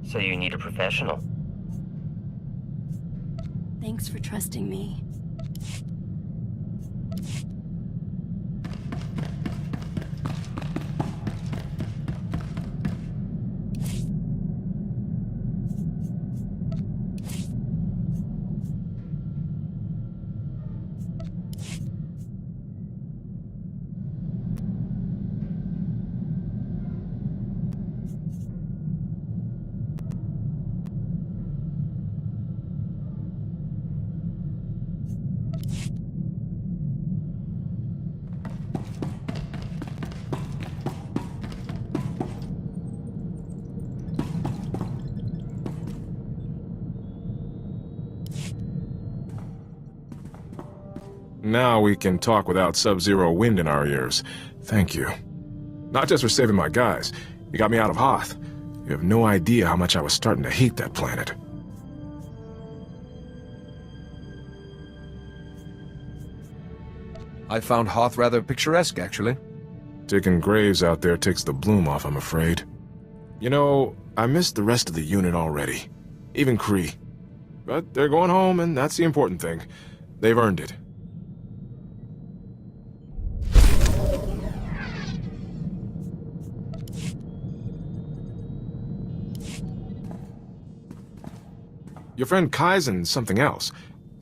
So you need a professional. Thanks for trusting me. Now we can talk without sub-zero wind in our ears. Thank you. Not just for saving my guys. You got me out of Hoth. You have no idea how much I was starting to hate that planet. I found Hoth rather picturesque, actually. Digging graves out there takes the bloom off, I'm afraid. You know, I missed the rest of the unit already. Even Kree. But they're going home, and that's the important thing. They've earned it. Your friend Kaizen's something else.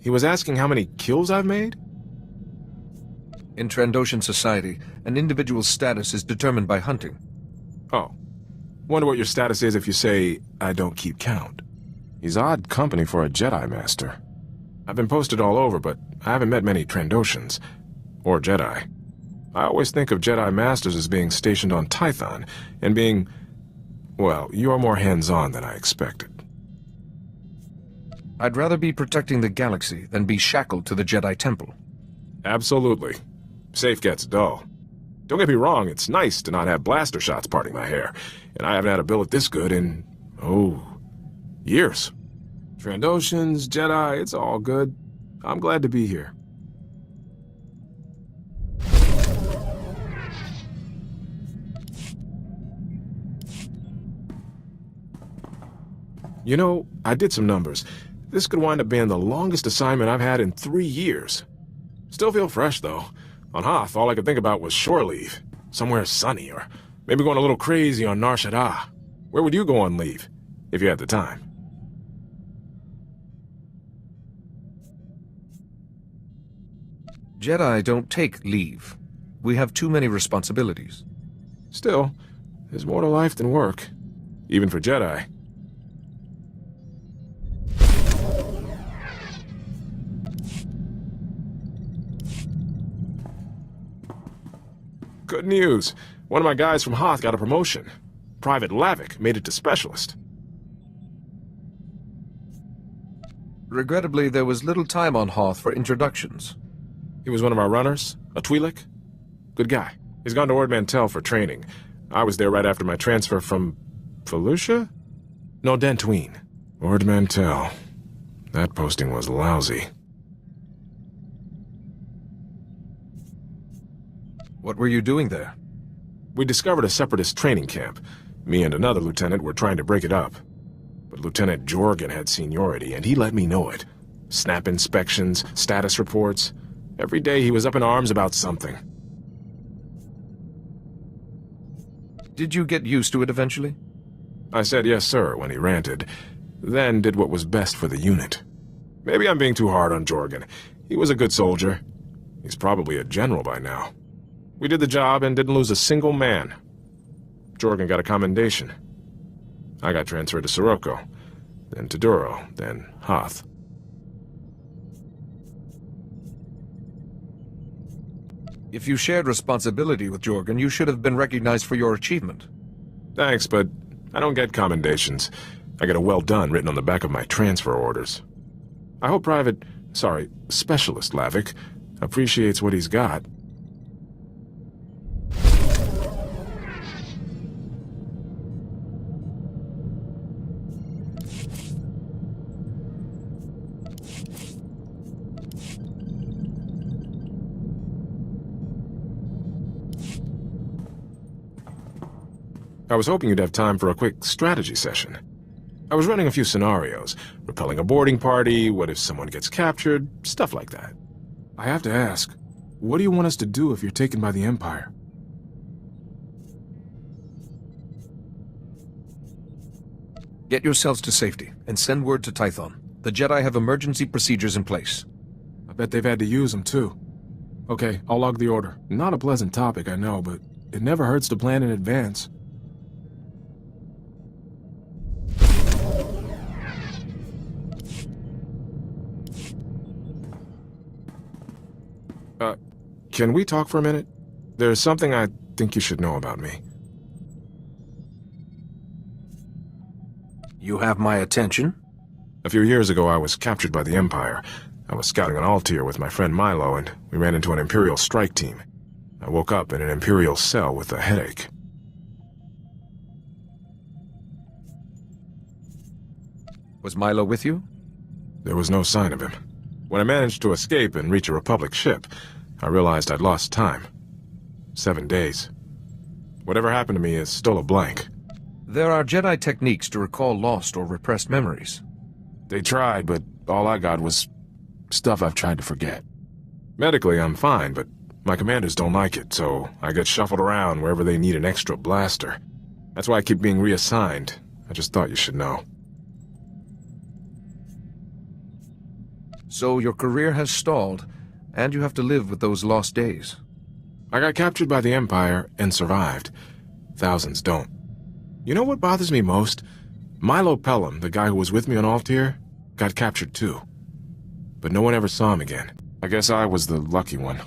He was asking how many kills I've made? In Trandoshan society, an individual's status is determined by hunting. Oh. Wonder what your status is if you say, I don't keep count. He's odd company for a Jedi Master. I've been posted all over, but I haven't met many Trandoshans. Or Jedi. I always think of Jedi Masters as being stationed on Tython, and being... well, you're more hands-on than I expected. I'd rather be protecting the galaxy than be shackled to the Jedi Temple. Absolutely. Safe gets dull. Don't get me wrong, it's nice to not have blaster shots parting my hair, and I haven't had a billet this good in, years. Trandoshans, Jedi, it's all good. I'm glad to be here. You know, I did some numbers. This could wind up being the longest assignment I've had in 3 years. Still feel fresh, though. On Hoth, all I could think about was shore leave. Somewhere sunny, or maybe going a little crazy on Nar Shaddaa. Where would you go on leave, if you had the time? Jedi don't take leave. We have too many responsibilities. Still, there's more to life than work. Even for Jedi. Good news. One of my guys from Hoth got a promotion. Private Lavik made it to Specialist. Regrettably, there was little time on Hoth for introductions. He was one of our runners, a Twi'lek. Good guy. He's gone to Ord Mantell for training. I was there right after my transfer from... Felucia? No, Dantooine. Ord Mantell. That posting was lousy. What were you doing there? We discovered a separatist training camp. Me and another lieutenant were trying to break it up. But Lieutenant Jorgen had seniority, and he let me know it. Snap inspections, status reports. Every day he was up in arms about something. Did you get used to it eventually? I said yes, sir, when he ranted. Then did what was best for the unit. Maybe I'm being too hard on Jorgen. He was a good soldier. He's probably a general by now. We did the job and didn't lose a single man. Jorgen got a commendation. I got transferred to Sirocco, then to Duro, then Hoth. If you shared responsibility with Jorgen, you should have been recognized for your achievement. Thanks, but I don't get commendations. I get a well done written on the back of my transfer orders. I hope Specialist Lavik appreciates what he's got. I was hoping you'd have time for a quick strategy session. I was running a few scenarios. Repelling a boarding party, what if someone gets captured, stuff like that. I have to ask, what do you want us to do if you're taken by the Empire? Get yourselves to safety, and send word to Tython. The Jedi have emergency procedures in place. I bet they've had to use them, too. Okay, I'll log the order. Not a pleasant topic, I know, but it never hurts to plan in advance. Can we talk for a minute? There's something I think you should know about me. You have my attention? A few years ago, I was captured by the Empire. I was scouting on Altair with my friend Milo, and we ran into an Imperial strike team. I woke up in an Imperial cell with a headache. Was Milo with you? There was no sign of him. When I managed to escape and reach a Republic ship, I realized I'd lost time. 7 days. Whatever happened to me is still a blank. There are Jedi techniques to recall lost or repressed memories. They tried, but all I got was stuff I've tried to forget. Medically, I'm fine, but my commanders don't like it, so I get shuffled around wherever they need an extra blaster. That's why I keep being reassigned. I just thought you should know. So your career has stalled, and you have to live with those lost days. I got captured by the Empire and survived. Thousands don't. You know what bothers me most? Milo Pelham, the guy who was with me on Altair, got captured too. But no one ever saw him again. I guess I was the lucky one.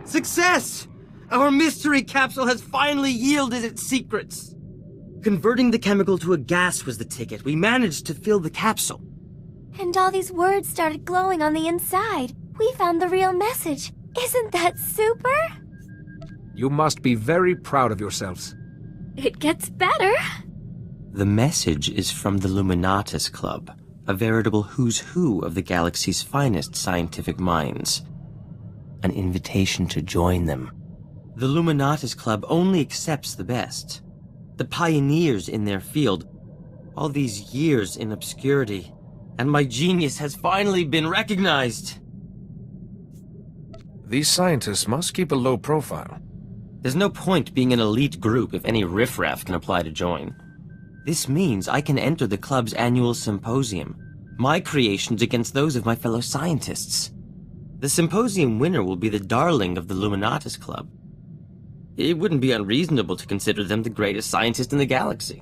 Success! Our mystery capsule has finally yielded its secrets. Converting the chemical to a gas was the ticket. We managed to fill the capsule. And all these words started glowing on the inside. We found the real message. Isn't that super? You must be very proud of yourselves. It gets better. The message is from the Luminatus Club, A veritable who's who of the galaxy's finest scientific minds. An invitation to join them. The Luminatus Club only accepts the best. The pioneers in their field. All these years in obscurity. And my genius has finally been recognized. These scientists must keep a low profile. There's no point being an elite group if any riffraff can apply to join. This means I can enter the club's annual symposium. My creations against those of my fellow scientists. The symposium winner will be the darling of the Luminatus Club. It wouldn't be unreasonable to consider them the greatest scientist in the galaxy.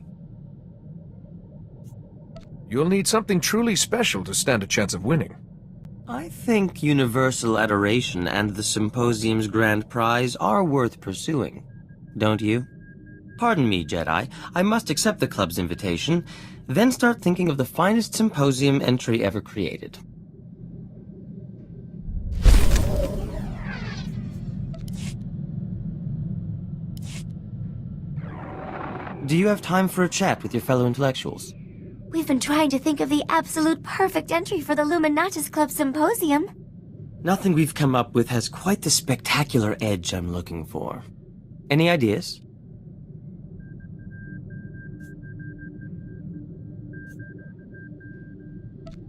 You'll need something truly special to stand a chance of winning. I think universal adoration and the symposium's grand prize are worth pursuing. Don't you? Pardon me, Jedi. I must accept the club's invitation, then start thinking of the finest symposium entry ever created. Do you have time for a chat with your fellow intellectuals? We've been trying to think of the absolute perfect entry for the Luminatus Club Symposium. Nothing we've come up with has quite the spectacular edge I'm looking for. Any ideas?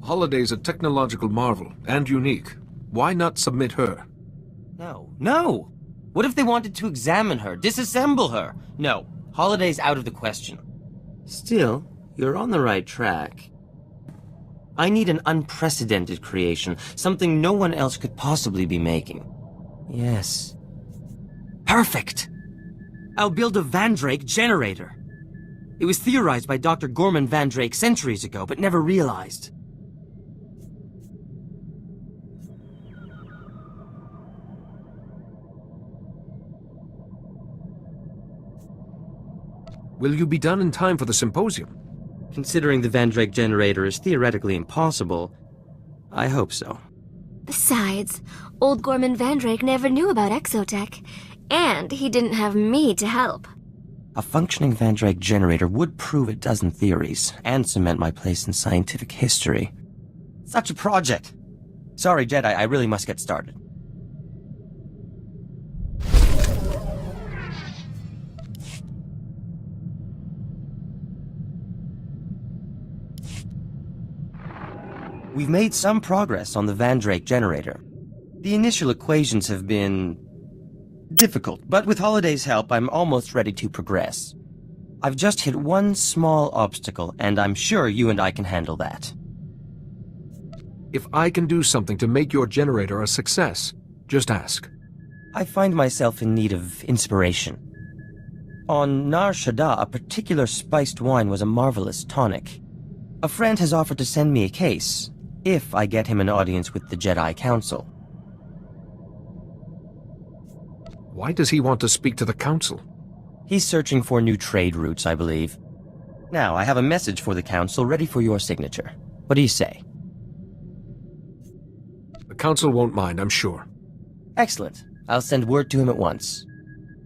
Holiday's a technological marvel, and unique. Why not submit her? No! What if they wanted to examine her, disassemble her? No, Holiday's out of the question. Still, you're on the right track. I need an unprecedented creation, something no one else could possibly be making. Yes. Perfect! I'll build a Vandrake generator. It was theorized by Dr. Gorman Vandrake centuries ago, but never realized. Will you be done in time for the symposium? Considering the Vandrake generator is theoretically impossible, I hope so. Besides, old Gorman Vandrake never knew about exotech, and he didn't have me to help. A functioning Vandrake generator would prove a dozen theories, and cement my place in scientific history. Such a project! Sorry, Jedi, I really must get started. We've made some progress on the Vandrake generator. The initial equations have been difficult, but with Holiday's help, I'm almost ready to progress. I've just hit one small obstacle, and I'm sure you and I can handle that. If I can do something to make your generator a success, just ask. I find myself in need of inspiration. On Nar Shaddaa, a particular spiced wine was a marvelous tonic. A friend has offered to send me a case, if I get him an audience with the Jedi Council. Why does he want to speak to the Council? He's searching for new trade routes, I believe. Now, I have a message for the Council ready for your signature. What do you say? The Council won't mind, I'm sure. Excellent. I'll send word to him at once.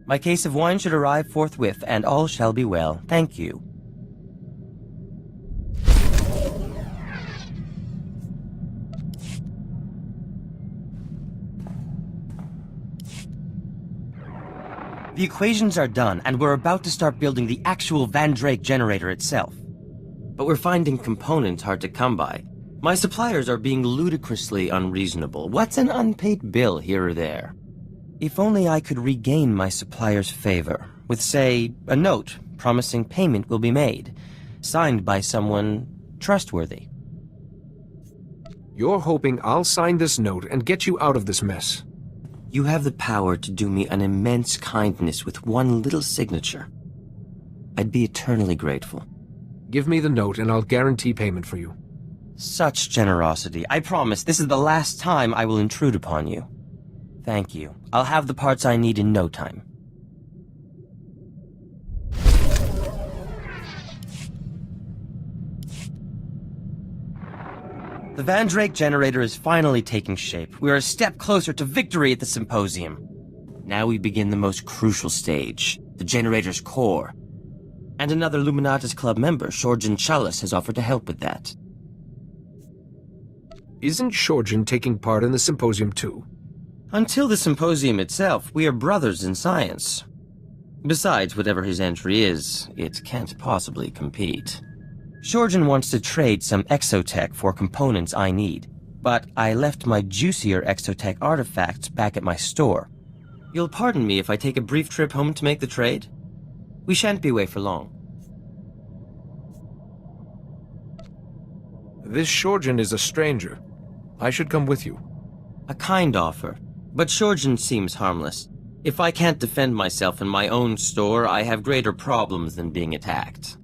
My case of wine should arrive forthwith, and all shall be well. Thank you. The equations are done, and we're about to start building the actual Vandrake generator itself. But we're finding components hard to come by. My suppliers are being ludicrously unreasonable. What's an unpaid bill here or there? If only I could regain my supplier's favor, with, say, a note promising payment will be made, signed by someone trustworthy. You're hoping I'll sign this note and get you out of this mess. You have the power to do me an immense kindness with one little signature. I'd be eternally grateful. Give me the note and I'll guarantee payment for you. Such generosity. I promise this is the last time I will intrude upon you. Thank you. I'll have the parts I need in no time. The Vandrake generator is finally taking shape. We are a step closer to victory at the symposium. Now we begin the most crucial stage, the generator's core. And another Luminatus Club member, Shorjan Chalice, has offered to help with that. Isn't Shorgen taking part in the symposium too? Until the symposium itself, we are brothers in science. Besides, whatever his entry is, it can't possibly compete. Shorgen wants to trade some exotech for components I need, but I left my juicier exotech artifacts back at my store. You'll pardon me if I take a brief trip home to make the trade? We shan't be away for long. This Shorgen is a stranger. I should come with you. A kind offer, but Shorgen seems harmless. If I can't defend myself in my own store, I have greater problems than being attacked.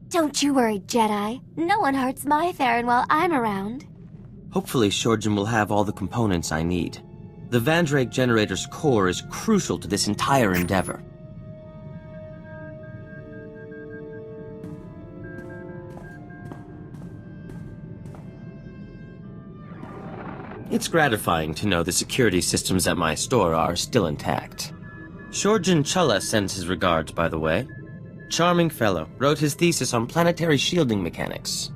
Don't you worry, Jedi. No one hurts my Theron while I'm around. Hopefully Shorgen will have all the components I need. The Vandrake generator's core is crucial to this entire endeavor. It's gratifying to know the security systems at my store are still intact. Shorgen Chulla sends his regards, by the way. Charming fellow, wrote his thesis on planetary shielding mechanics.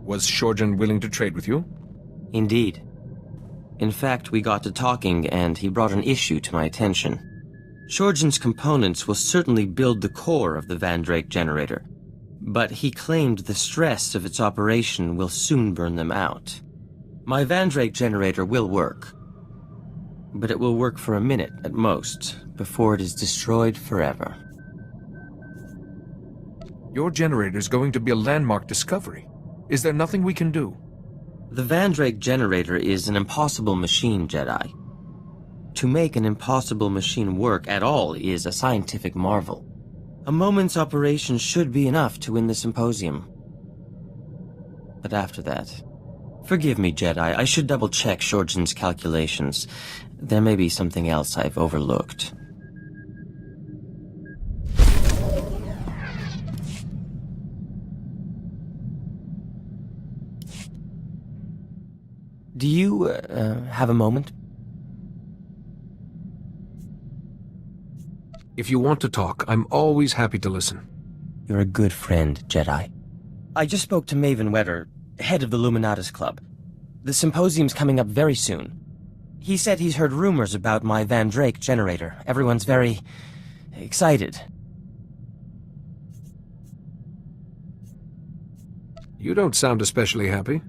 Was Shorgen willing to trade with you? Indeed. In fact, we got to talking, and he brought an issue to my attention. Shorgen's components will certainly build the core of the Vandrake generator, but he claimed the stress of its operation will soon burn them out. My Vandrake generator will work, but it will work for a minute at most, before it is destroyed forever. Your generator's going to be a landmark discovery. Is there nothing we can do? The Vandrake generator is an impossible machine, Jedi. To make an impossible machine work at all is a scientific marvel. A moment's operation should be enough to win the symposium. But after that... Forgive me, Jedi, I should double-check Shorgen's calculations. There may be something else I've overlooked. Do you, have a moment? If you want to talk, I'm always happy to listen. You're a good friend, Jedi. I just spoke to Maven Wetter, head of the Luminatus Club. The symposium's coming up very soon. He said he's heard rumors about my Vandrake generator. Everyone's very... excited. You don't sound especially happy.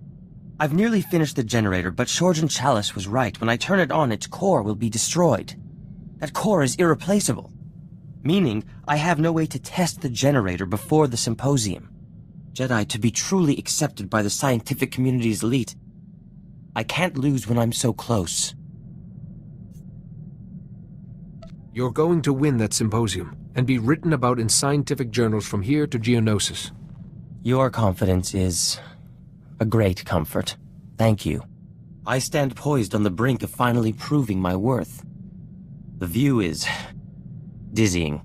I've nearly finished the generator, but Shorgen Chalice was right. When I turn it on, its core will be destroyed. That core is irreplaceable. Meaning, I have no way to test the generator before the symposium. Jedi, to be truly accepted by the scientific community's elite, I can't lose when I'm so close. You're going to win that symposium, and be written about in scientific journals from here to Geonosis. Your confidence is... a great comfort. Thank you. I stand poised on the brink of finally proving my worth. The view is... dizzying.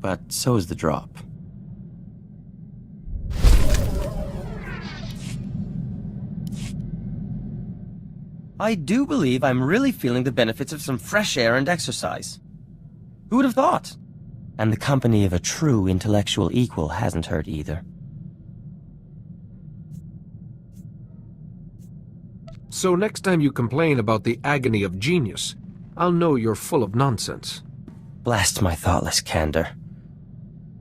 But so is the drop. I do believe I'm really feeling the benefits of some fresh air and exercise. Who would have thought? And the company of a true intellectual equal hasn't hurt either. So next time you complain about the agony of genius, I'll know you're full of nonsense. Blast my thoughtless candor.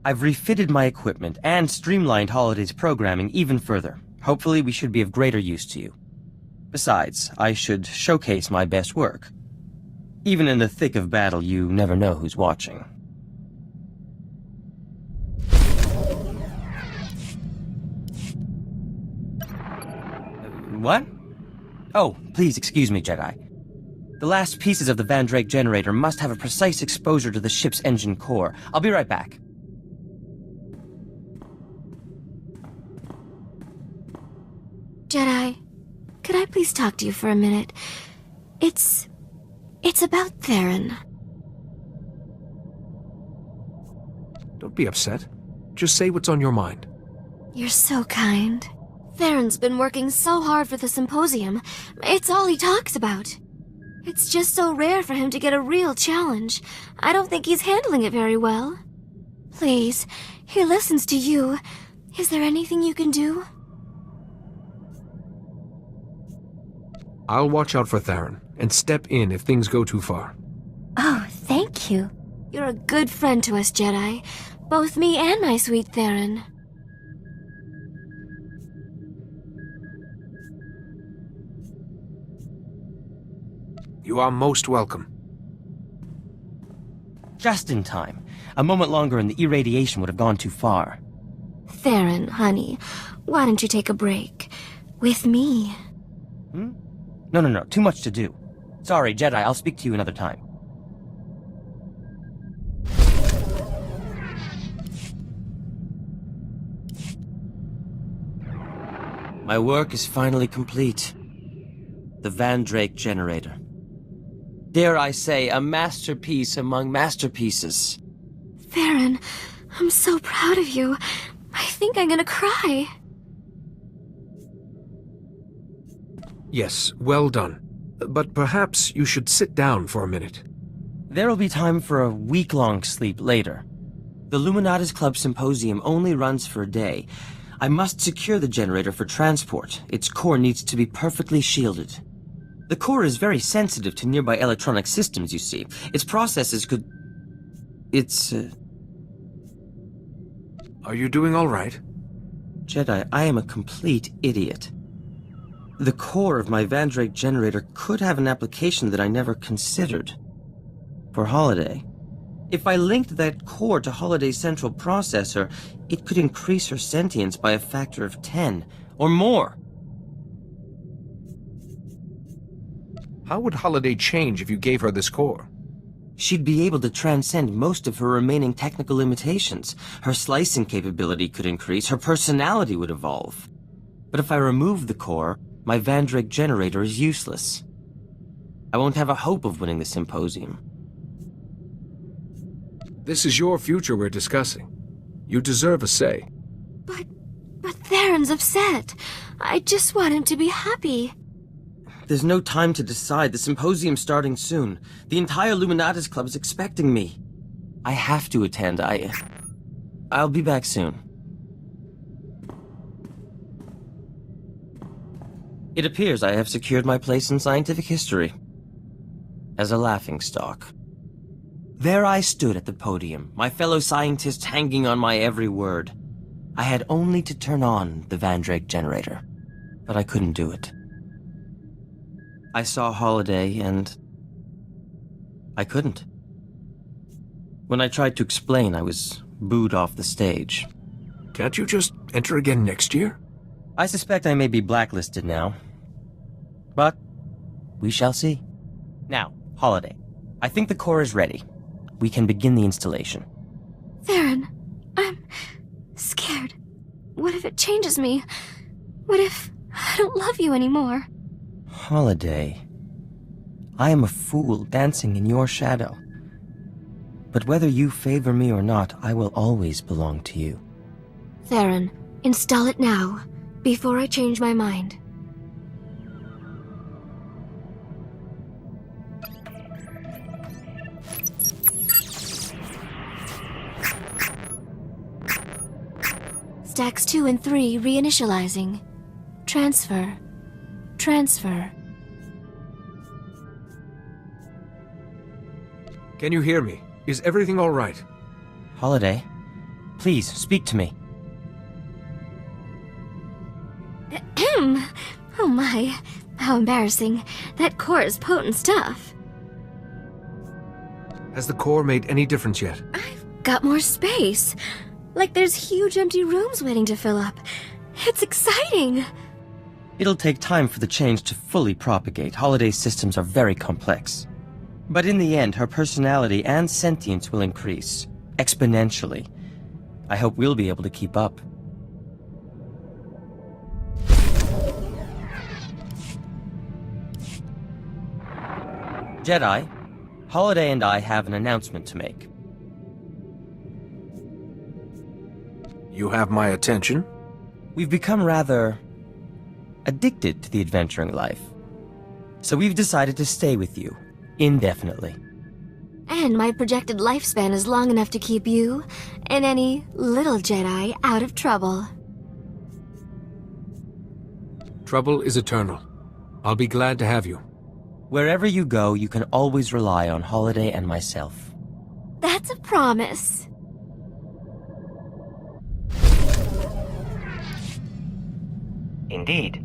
I've refitted my equipment and streamlined Holiday's programming even further. Hopefully we should be of greater use to you. Besides, I should showcase my best work. Even in the thick of battle, you never know who's watching. What? Oh, please excuse me, Jedi. The last pieces of the Van Drake generator must have a precise exposure to the ship's engine core. I'll be right back. Jedi, could I please talk to you for a minute? It's about Theron. Don't be upset. Just say what's on your mind. You're so kind. Theron's been working so hard for the symposium. It's all he talks about. It's just so rare for him to get a real challenge. I don't think he's handling it very well. Please, he listens to you. Is there anything you can do? I'll watch out for Theron and step in if things go too far. Oh, thank you. You're a good friend to us, Jedi. Both me and my sweet Theron. You are most welcome. Just in time. A moment longer and the irradiation would have gone too far. Theron, honey, why don't you take a break? With me. No. Too much to do. Sorry, Jedi. I'll speak to you another time. My work is finally complete. The Van Drake generator. Dare I say, a masterpiece among masterpieces. Theron, I'm so proud of you. I think I'm gonna cry. Yes, well done. But perhaps you should sit down for a minute. There'll be time for a week-long sleep later. The Luminatis Club Symposium only runs for a day. I must secure the generator for transport. Its core needs to be perfectly shielded. The core is very sensitive to nearby electronic systems, you see. Its processes could... Are you doing all right? Jedi, I am a complete idiot. The core of my Van Drake generator could have an application that I never considered. For Holiday. If I linked that core to Holiday's central processor, it could increase her sentience by a factor of 10, or more. How would Holiday change if you gave her this core? She'd be able to transcend most of her remaining technical limitations. Her slicing capability could increase, her personality would evolve. But if I remove the core, my Van Drake generator is useless. I won't have a hope of winning the symposium. This is your future we're discussing. You deserve a say. But Theron's upset. I just want him to be happy. There's no time to decide. The symposium's starting soon. The entire Luminatis Club is expecting me. I have to attend. I'll be back soon. It appears I have secured my place in scientific history. As a laughingstock. There I stood at the podium, my fellow scientists hanging on my every word. I had only to turn on the Van Drake generator, but I couldn't do it. I saw Holiday, and I couldn't. When I tried to explain, I was booed off the stage. Can't you just enter again next year? I suspect I may be blacklisted now. But we shall see. Now, Holiday, I think the core is ready. We can begin the installation. Theron, I'm scared. What if it changes me? What if I don't love you anymore? Holiday, I am a fool dancing in your shadow. But whether you favor me or not, I will always belong to you. Theron, install it now, before I change my mind. Stacks 2 and 3 reinitializing. Transfer. Transfer. Can you hear me? Is everything all right? Holiday, please speak to me. Ahem. Oh my, how embarrassing. That core is potent stuff. Has the core made any difference yet? I've got more space. Like there's huge empty rooms waiting to fill up. It's exciting. It'll take time for the change to fully propagate. Holiday's systems are very complex. But in the end, her personality and sentience will increase, exponentially. I hope we'll be able to keep up. Jedi, Holiday and I have an announcement to make. You have my attention? We've become rather addicted to the adventuring life. So we've decided to stay with you, indefinitely. And my projected lifespan is long enough to keep you and any little Jedi out of trouble. Trouble is eternal. I'll be glad to have you. Wherever you go, you can always rely on Holiday and myself. That's a promise. Indeed.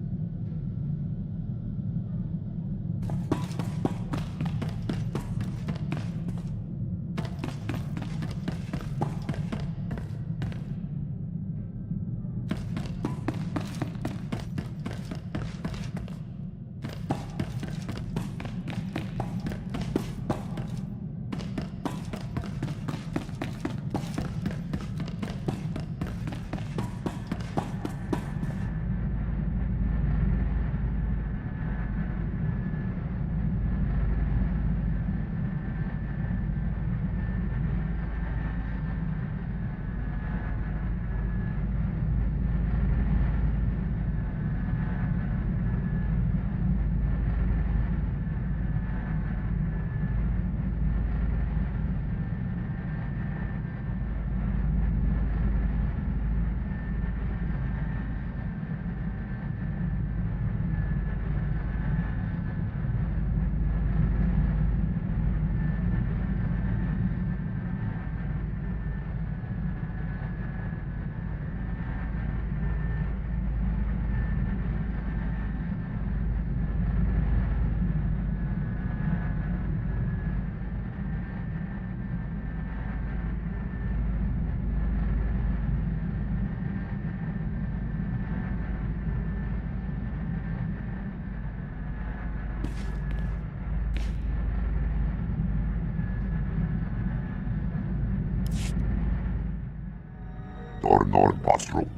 Tornor Basruk,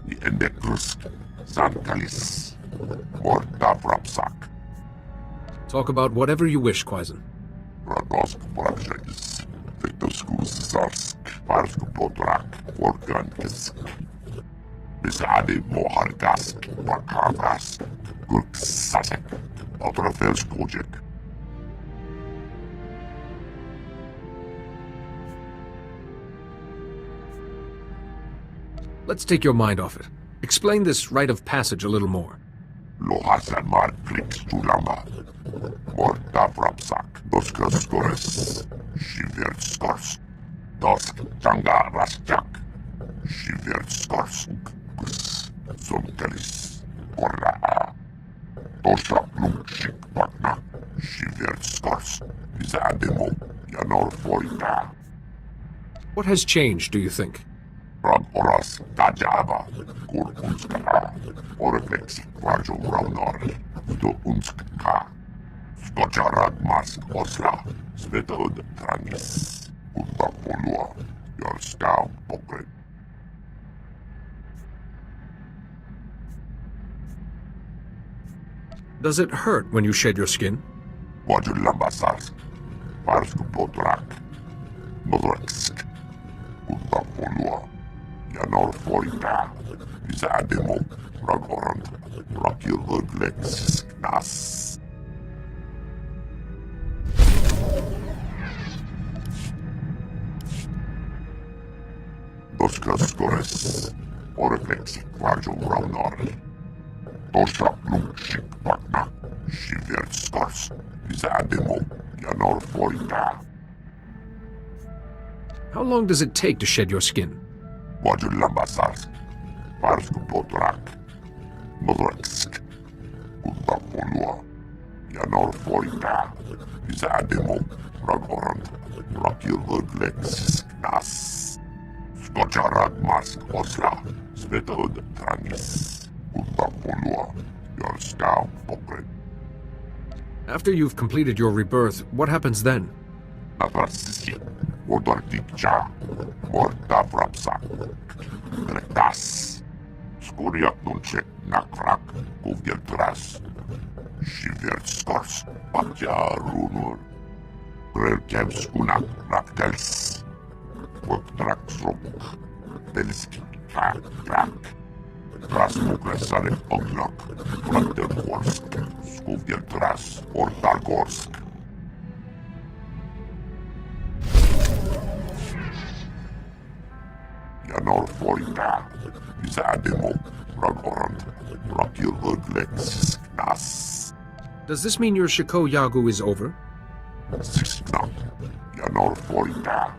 the Endecrus, Zankalis, Morta Vrapsak, Talk about whatever you wish, Quaizen. Radosk Brakshakis, Victoskus Zarsk, Parsk Potrak, Organkisk, Bisade Mohargask, Bakavask, Gurk Sasek, Otrafels Kojek. Let's take your mind off it. Explain this rite of passage a little more. Lohasan Mar Krix Tulama, Morta Vrapsak, Doskas Gores, Shivert Skors, Dosk Tanga Rasjak, Shivert Skorsk, Sonkalis, Korra, Tosha Plumshik Pakna, Shivert Skors, Bizademo, Yanor Foita, What has changed, do you think? Rad Oras Tajaba, Kurkunska, Orflex, Rajo Raunor, Do Unska, Skocharad Mas Osla, Svetod Tranis, Utta Polua, Jorska Pokret. Does it hurt when you shed your skin? Wajulambasarsk, Parsk Potrak, Nodreksk, Utta Polua, Yanor Foita, Bizademo, Ragorant, Rakil Urglex, Nas. Doskas Gores, Orflex, Rajo Raunor, Tosha Plumshik Pakna, Shivert Skors, Bizademo, Yanor Foita. How long does it take to shed your skin? Wajulambasarsk, Parsk Potrak, Nodreksk, Utta Polua, Yanor Foita, Bizademo, Ragorant, Rakil Urglex, Nas. Skocharad Mas Osla, Svetod Tranis, Undapolua, your scout pocket. After you've completed your rebirth, what happens then? Natarsisi, Odortikcha, Mortavrapsa, Gretas, Skuriak Nunchek, Nakrak, Kuvieltras, Shiverskors, Patja Runur, Grelkevskunak, Raktels, Woktraksrok, Telski, Krak, Rasmukresale Onglok, Brandenhorsk, Skuvieltras, Ortargorsk. Janor Foita, Izademo, Ragorand, Rakir Urglex, Nas, Does this mean your Shiko Yagu is over? Sisknap, Janor Foita,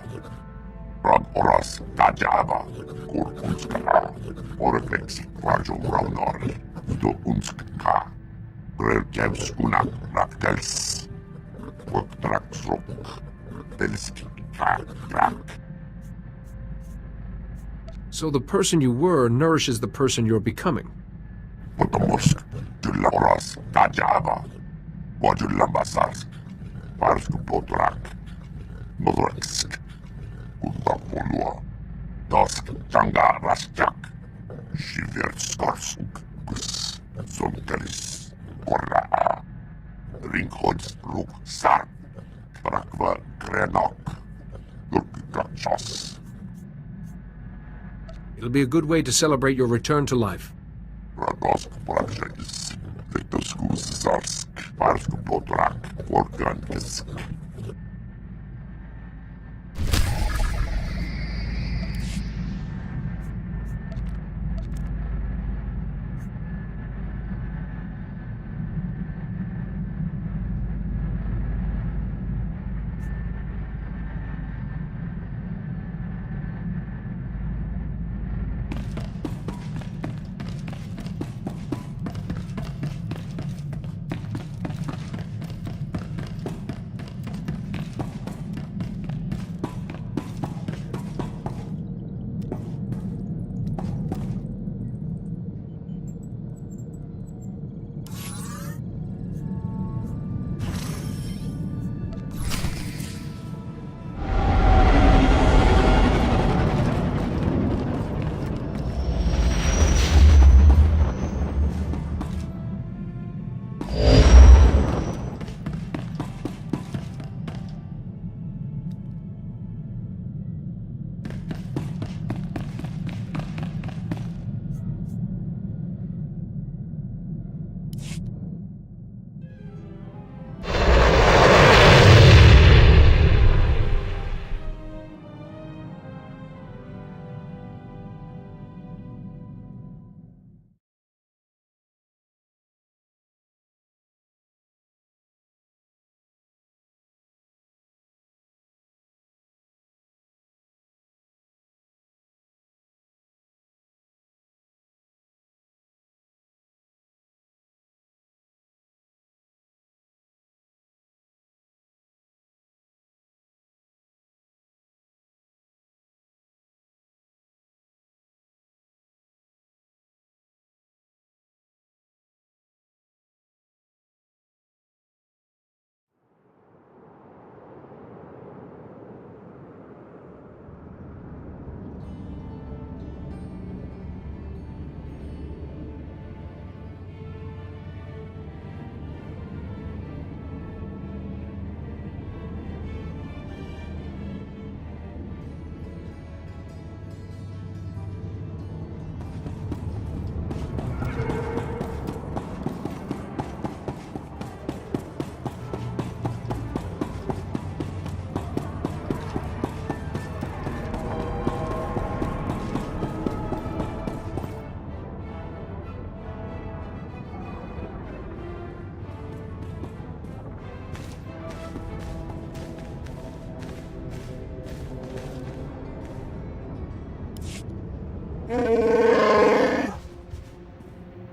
Rag Oras, Tajaba, Kur Unskara, Orglex, Rajo Raunor, Do Unska, Grelkevskuna, Raktels, Woktraksrok, Telski, Krak. So the person you were nourishes the person you're becoming. Potomosk, Tularas, Tajaba, Wajulambasars, Parsku Potrak, Nodraksk, Kundapolua, Dosk, Changa Rasjak, Shiverskorsuk, Kus, Zonkelis, Korra, Ringhods, Ruk, Sar, Trakva, Grenok, Lurkikachos, It'll be a good way to celebrate your return to life. Radosk, Prakshakis, Vektoskus, Zarsk, Parsku Potrak, Organkisk.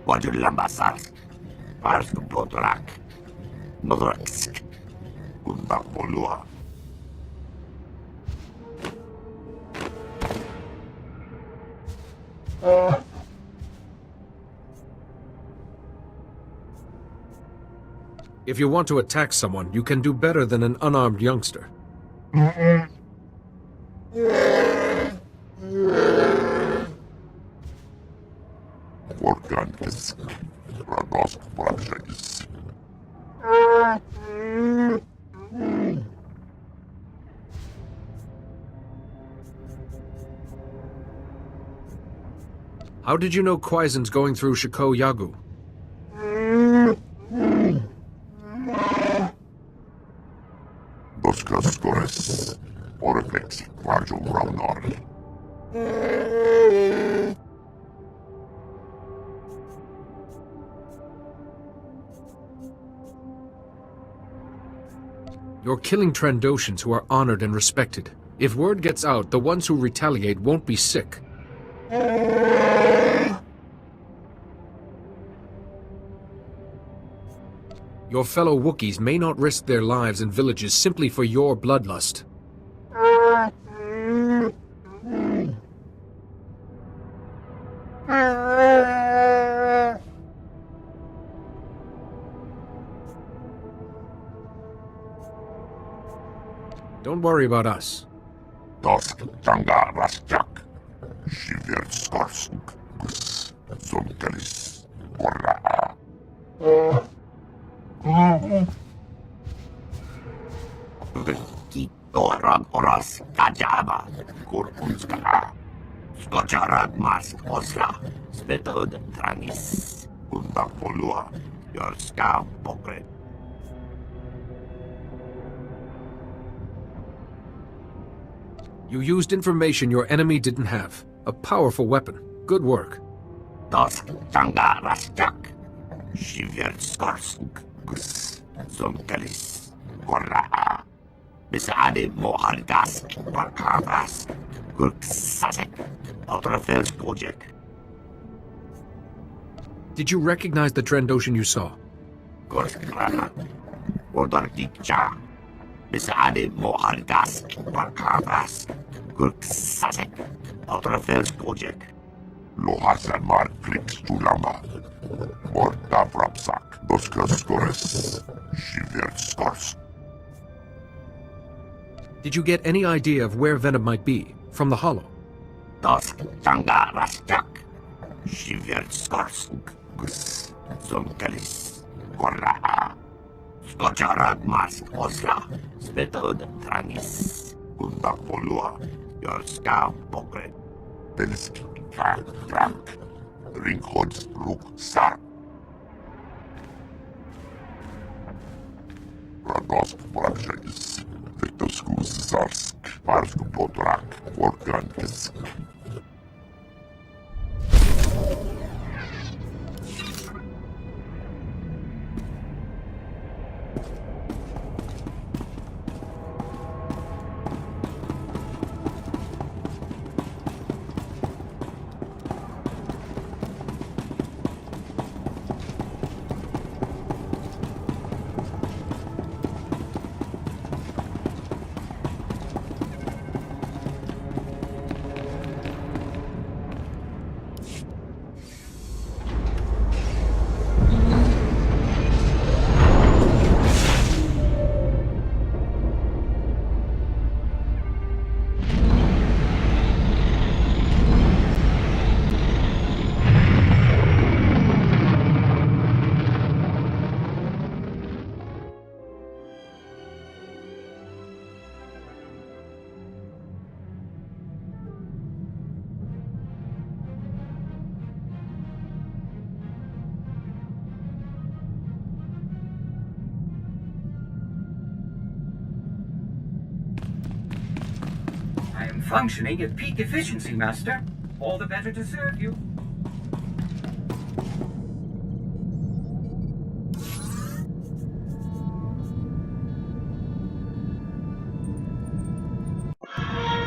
Wajulambasars, Parsku Potrak, Nodraksk, Kundapolua. If you want to attack someone, you can do better than an unarmed youngster. Organisk. Radost praxis. How did you know Quaizen's going through Shiko Yagu? Dos cascores. Oreflex. Quajum Ramnor. You're killing Trandoshans who are honored and respected. If word gets out, the ones who retaliate won't be sick. Your fellow Wookiees may not risk their lives in villages simply for your bloodlust. Don't worry about us. Dosk Tanga Rasjak. Shiver Skorsung. Zonkelis. Korra. Kitoran oras kajaba. Kurkunska. Skocharat mask osla. Spetod tranis. Undak polua. Your scam pokret. You used information your enemy didn't have. A powerful weapon. Good work. Dosk Tanga Rasjak. Shiver Skorsung. Zonkelis. Korra. Besade mohargas. Bakavas. Kurksasek. Outerfels project. Did you recognize the Trandoshan you saw? Korskrana. Ordarkicha. Besade mohargas. Bakavas. Kurksasek. Outerfels project. Lohasan mar flix tulama. Morta vrapsak. Doskaskores. Shiver skors. Did you get any idea of where Venom might be? From the Hollow? Dosk Tanga Rasjak. Shiver skors. Zonkelis. Korra. Skocharat mask osla. Spetod tranis. Undak polua. Your scam pokret. Telski. Frank. Ringhods Ruk Sar. Radost praxis. Victoskus Zarsk. Parsku Potrak. Organisk. I am functioning at peak efficiency, Master. All the better to serve you.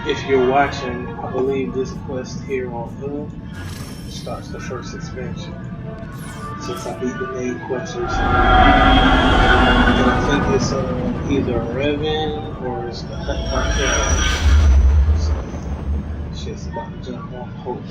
If you're watching, I believe this quest here on Ilum starts the first expansion. Since I beat the main quest recently. And I think it's either Revan or it's the Hut Cartel. So, shit's about to jump on hold.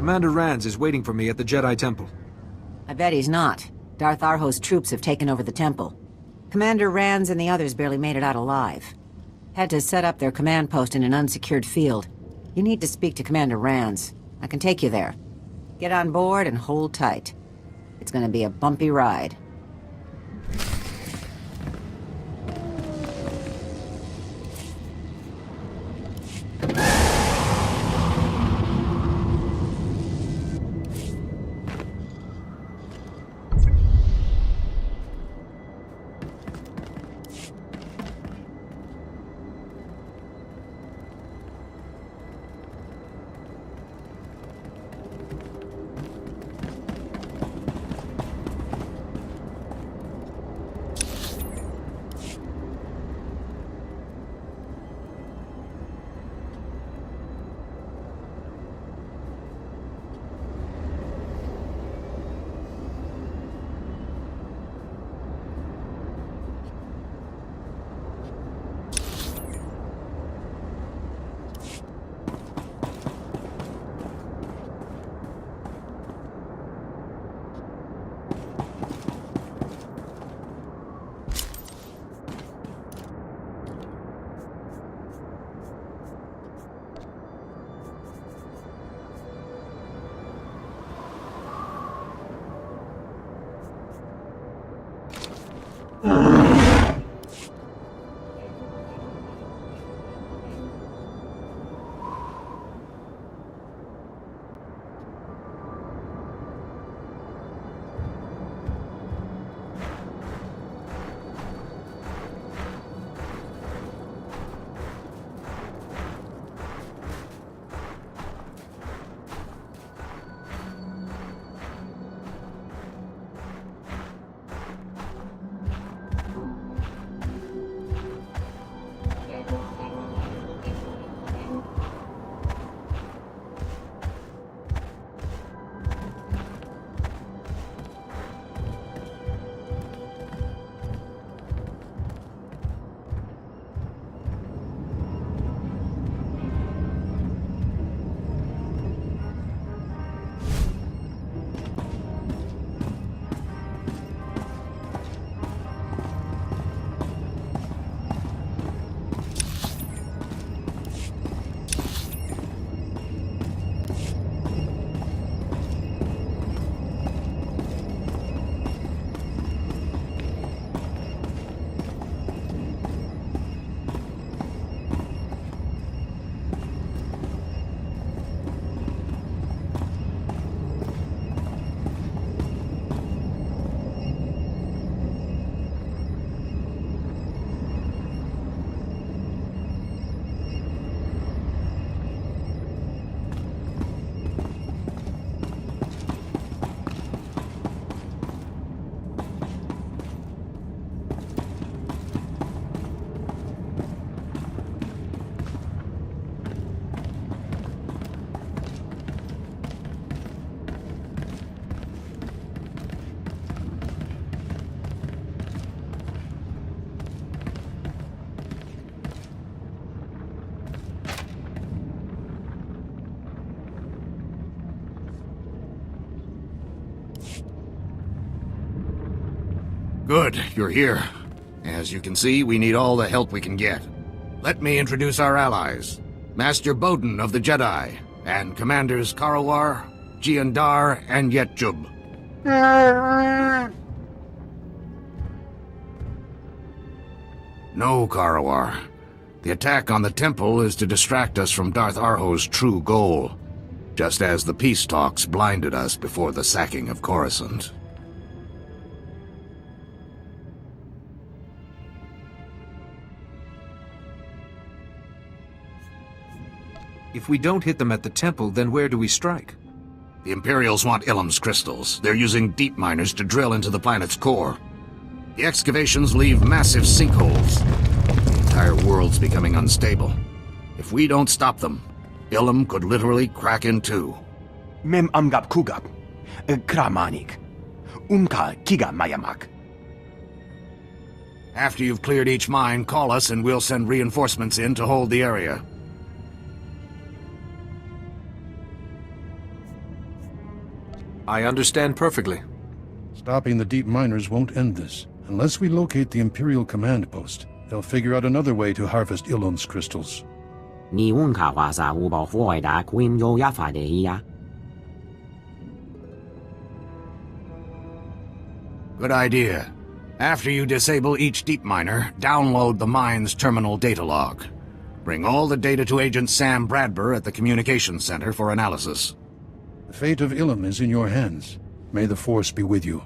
Commander Rands is waiting for me at the Jedi Temple. I bet he's not. Darth Arho's troops have taken over the temple. Commander Rands and the others barely made it out alive. Had to set up their command post in an unsecured field. You need to speak to Commander Rands. I can take you there. Get on board and hold tight. It's gonna be a bumpy ride. Good, you're here. As you can see, we need all the help we can get. Let me introduce our allies. Master Bowden of the Jedi, and Commanders Karawar, Giandar, and Yetjub. No, Karawar. The attack on the temple is to distract us from Darth Arho's true goal, just as the peace talks blinded us before the sacking of Coruscant. If we don't hit them at the temple, then where do we strike? The Imperials want Ilum's crystals. They're using deep miners to drill into the planet's core. The excavations leave massive sinkholes. The entire world's becoming unstable. If we don't stop them, Ilum could literally crack in two. Mem amgap kugap. Kramanik. Umka kiga mayamak. After you've cleared each mine, call us and we'll send reinforcements in to hold the area. I understand perfectly. Stopping the deep miners won't end this. Unless we locate the Imperial command post, they'll figure out another way to harvest Ilum's crystals. Good idea. After you disable each deep miner, download the mine's terminal data log. Bring all the data to Agent Sam Bradber at the Communications Center for analysis. The fate of Ilum is in your hands. May the Force be with you.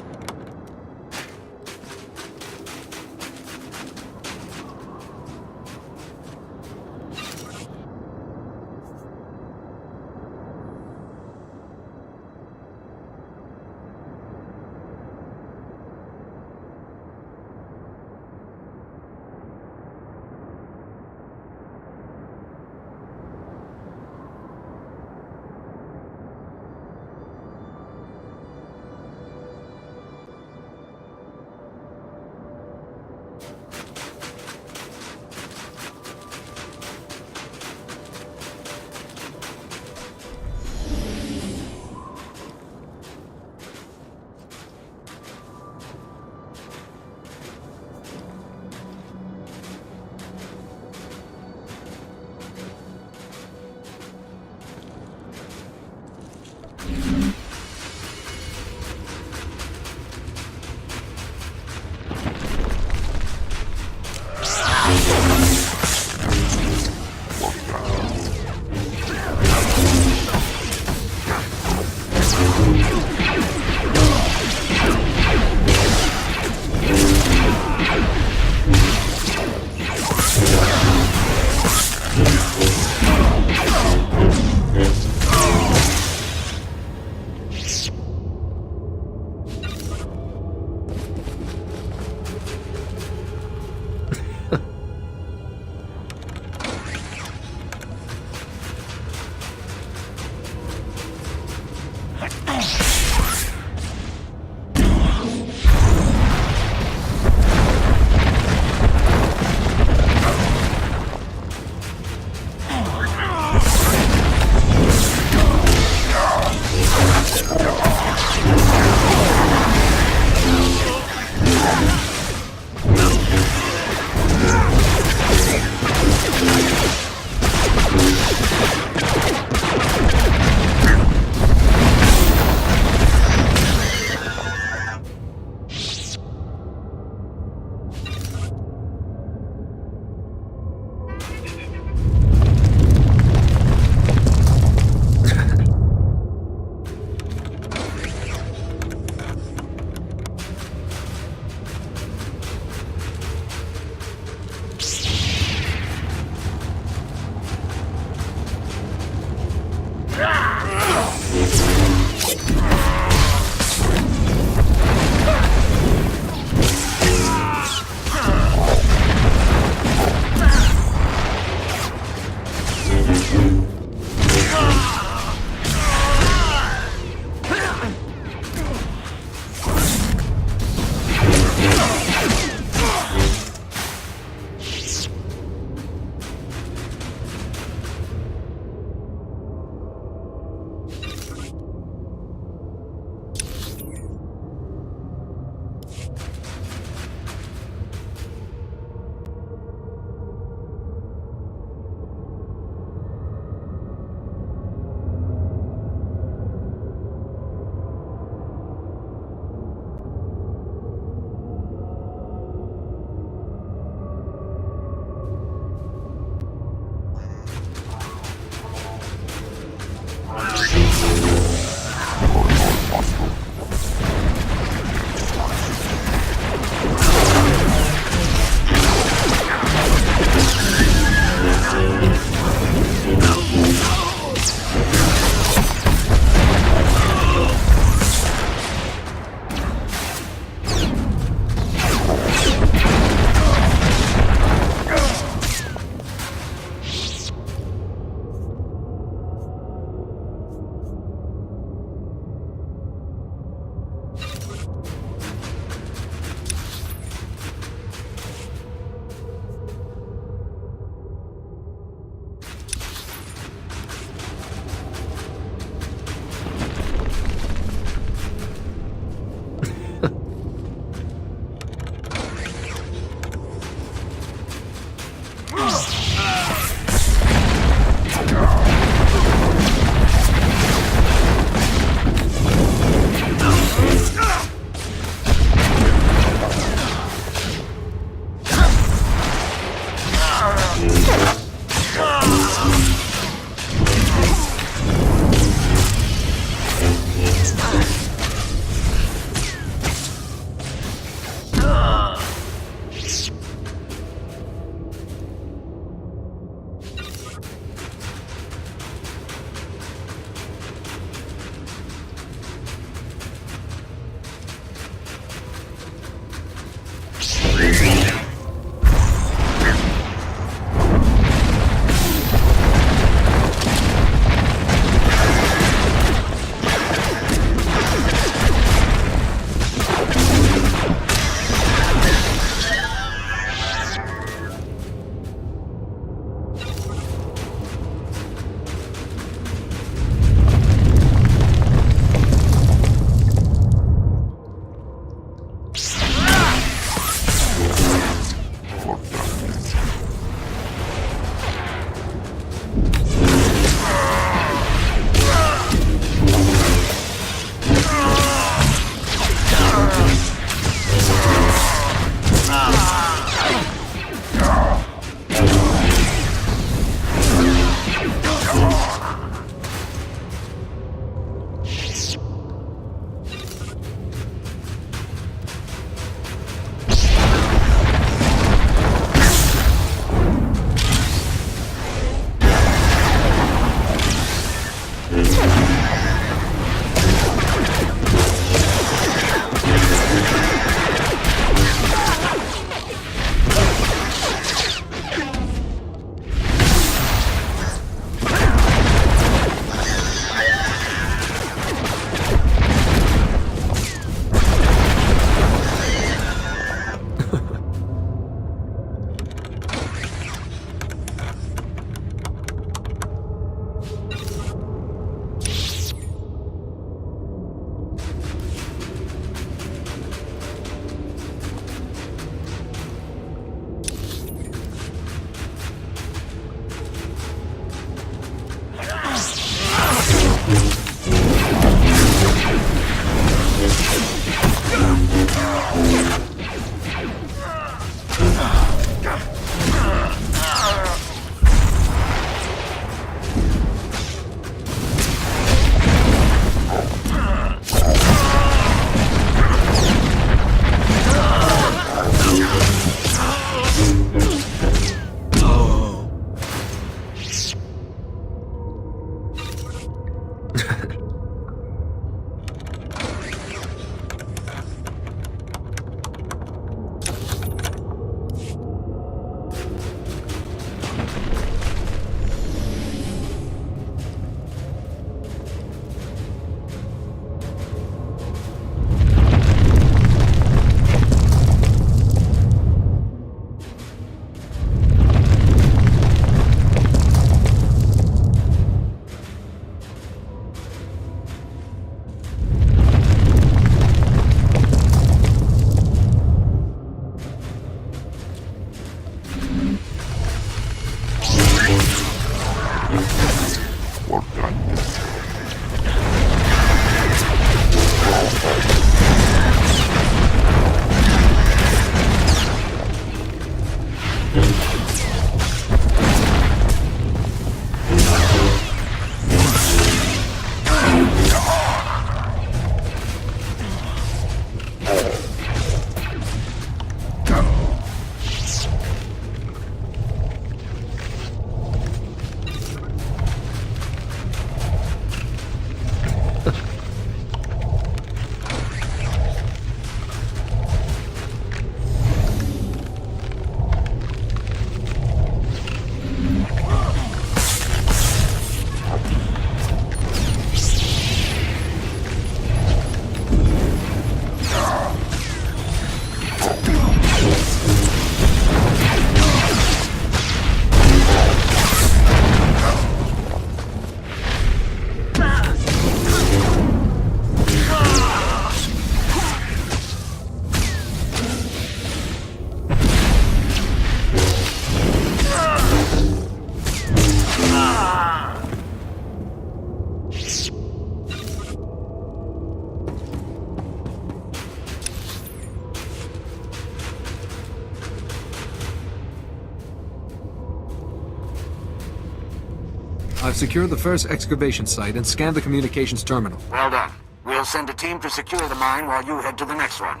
I've secured the first excavation site and scanned the communications terminal. Well done. We'll send a team to secure the mine while you head to the next one.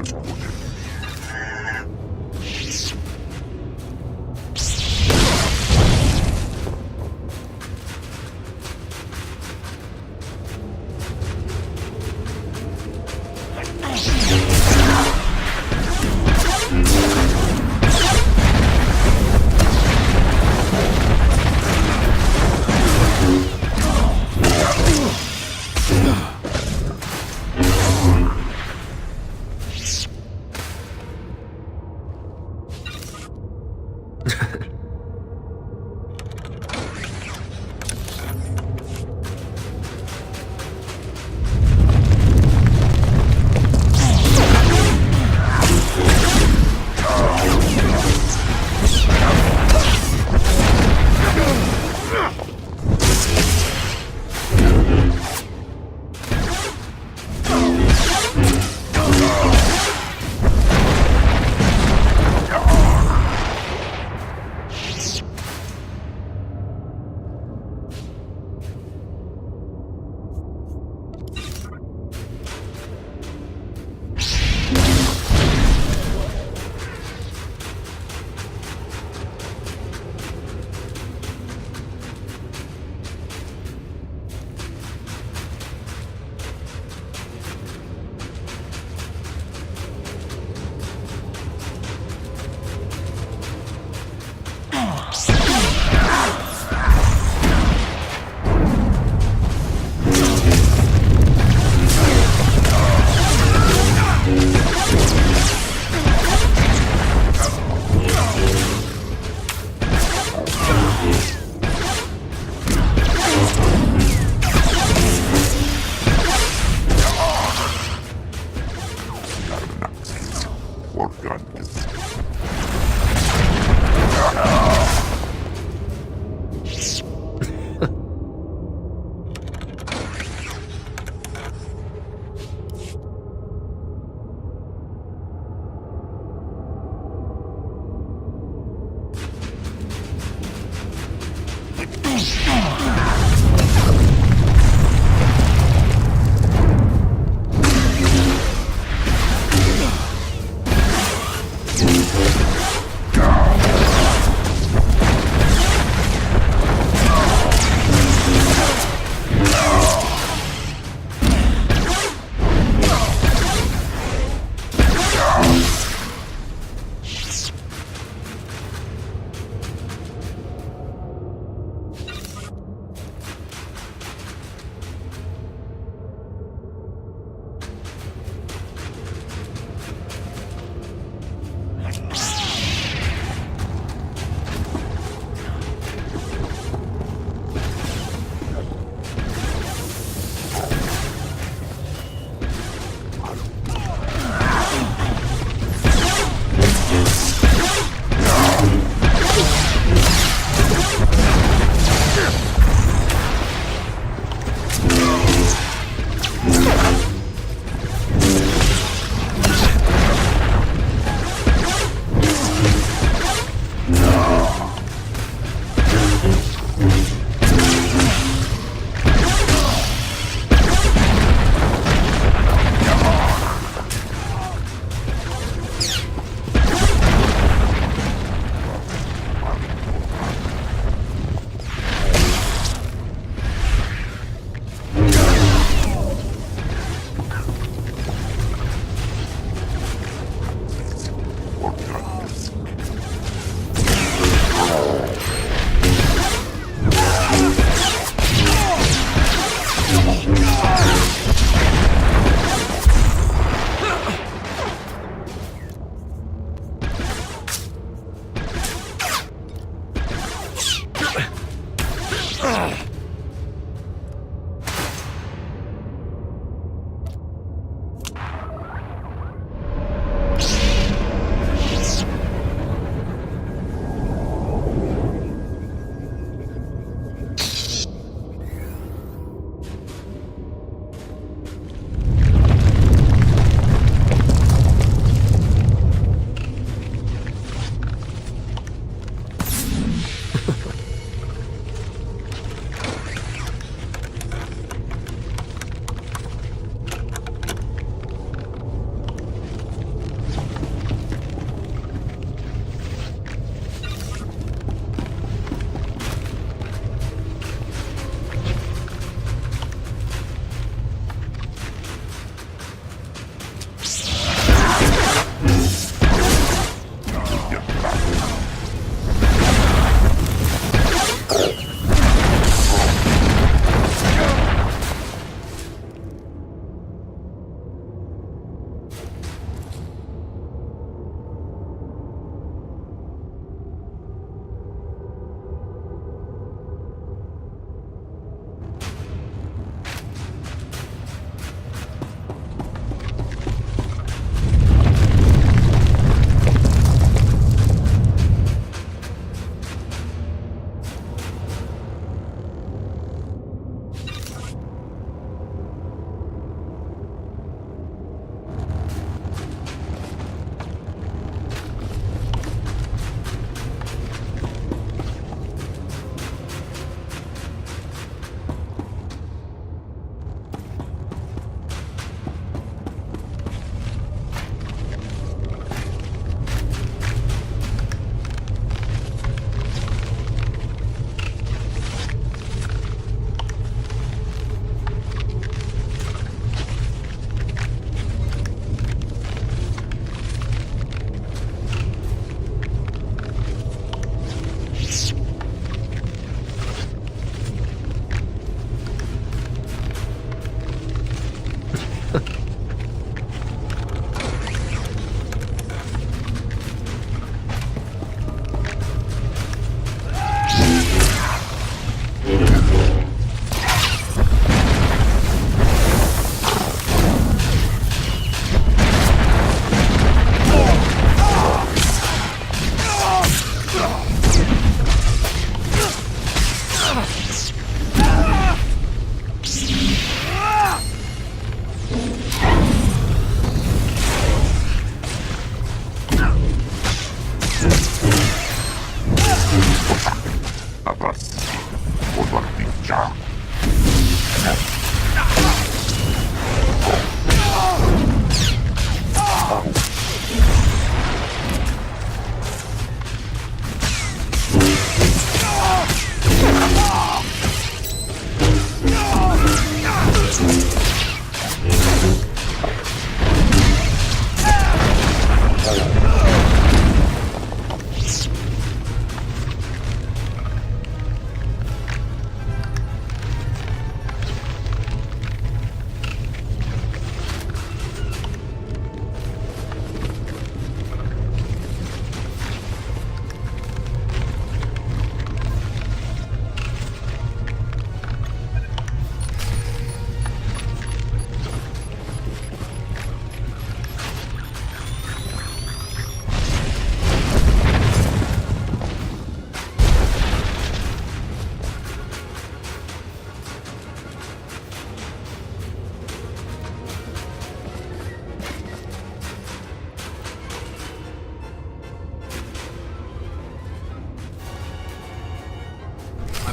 helppoinen.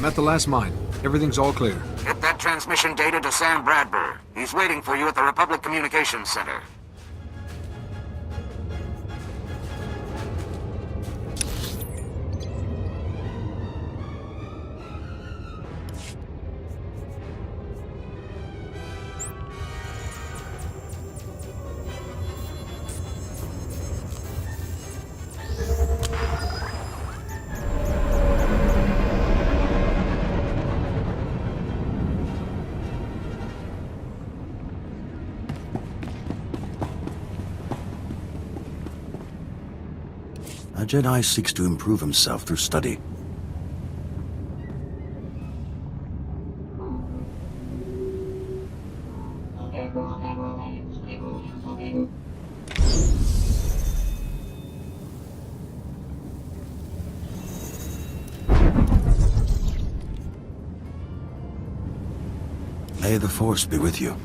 I'm at the last mine. Everything's all clear. Get that transmission data to Sam Bradbury. He's waiting for you at the Republic Communications Center. A Jedi seeks to improve himself through study. May the Force be with you.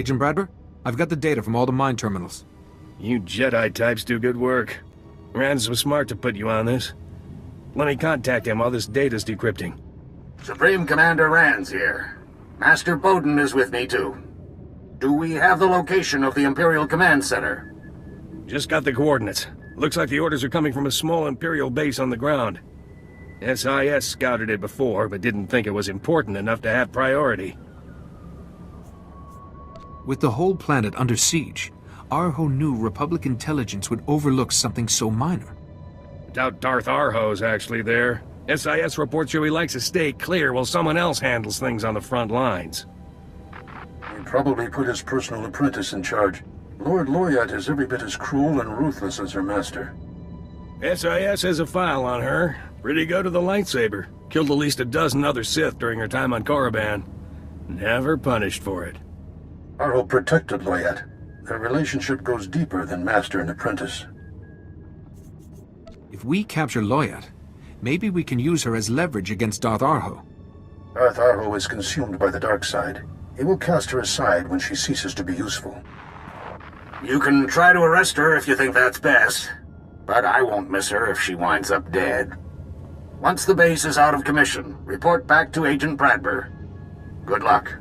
Agent Bradbury, I've got the data from all the mine terminals. You Jedi types do good work. Rance was smart to put you on this. Let me contact him while this data's decrypting. Supreme Commander Rand's here. Master Bowden is with me, too. Do we have the location of the Imperial Command Center? Just got the coordinates. Looks like the orders are coming from a small Imperial base on the ground. SIS scouted it before, but didn't think it was important enough to have priority. With the whole planet under siege, Arho knew Republic intelligence would overlook something so minor. Doubt Darth Arho's actually there. SIS reports show he likes to stay clear while someone else handles things on the front lines. He probably put his personal apprentice in charge. Lord Loyat is every bit as cruel and ruthless as her master. SIS has a file on her. Pretty good with the lightsaber. Killed at least a dozen other Sith during her time on Korriban. Never punished for it. Arho protected Loyat. Their relationship goes deeper than master and apprentice. If we capture Loyat, maybe we can use her as leverage against Darth Arho. Darth Arho is consumed by the dark side. He will cast her aside when she ceases to be useful. You can try to arrest her if you think that's best, but I won't miss her if she winds up dead. Once the base is out of commission, report back to Agent Bradber. Good luck.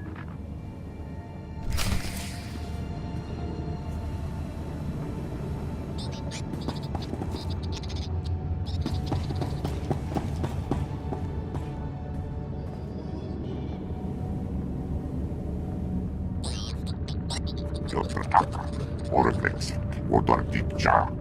Swtor, Swtor,